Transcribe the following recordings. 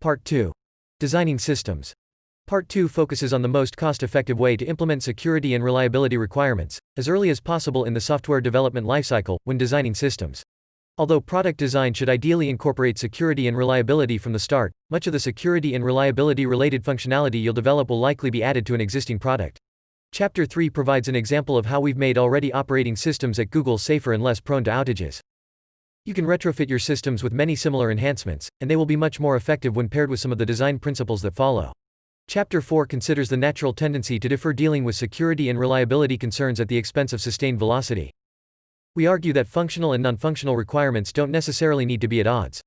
Part 2. Designing systems. Part 2 focuses on the most cost-effective way to implement security and reliability requirements, as early as possible in the software development lifecycle, when designing systems. Although product design should ideally incorporate security and reliability from the start, much of the security and reliability-related functionality you'll develop will likely be added to an existing product. Chapter 3 provides an example of how we've made already operating systems at Google safer and less prone to outages. You can retrofit your systems with many similar enhancements, and they will be much more effective when paired with some of the design principles that follow. Chapter 4 considers the natural tendency to defer dealing with security and reliability concerns at the expense of sustained velocity. We argue that functional and non-functional requirements don't necessarily need to be at odds.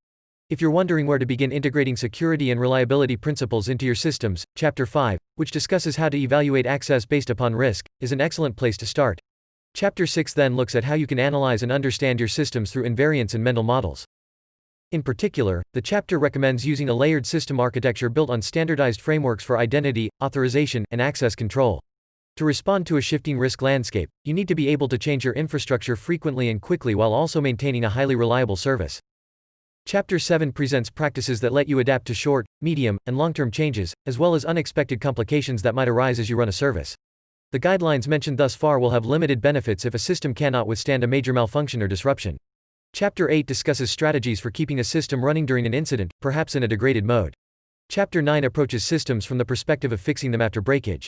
If you're wondering where to begin integrating security and reliability principles into your systems, Chapter 5, which discusses how to evaluate access based upon risk, is an excellent place to start. Chapter 6 then looks at how you can analyze and understand your systems through invariants and mental models. In particular, the chapter recommends using a layered system architecture built on standardized frameworks for identity, authorization, and access control. To respond to a shifting risk landscape, you need to be able to change your infrastructure frequently and quickly while also maintaining a highly reliable service. Chapter 7 presents practices that let you adapt to short, medium, and long-term changes, as well as unexpected complications that might arise as you run a service. The guidelines mentioned thus far will have limited benefits if a system cannot withstand a major malfunction or disruption. Chapter 8 discusses strategies for keeping a system running during an incident, perhaps in a degraded mode. Chapter 9 approaches systems from the perspective of fixing them after breakage.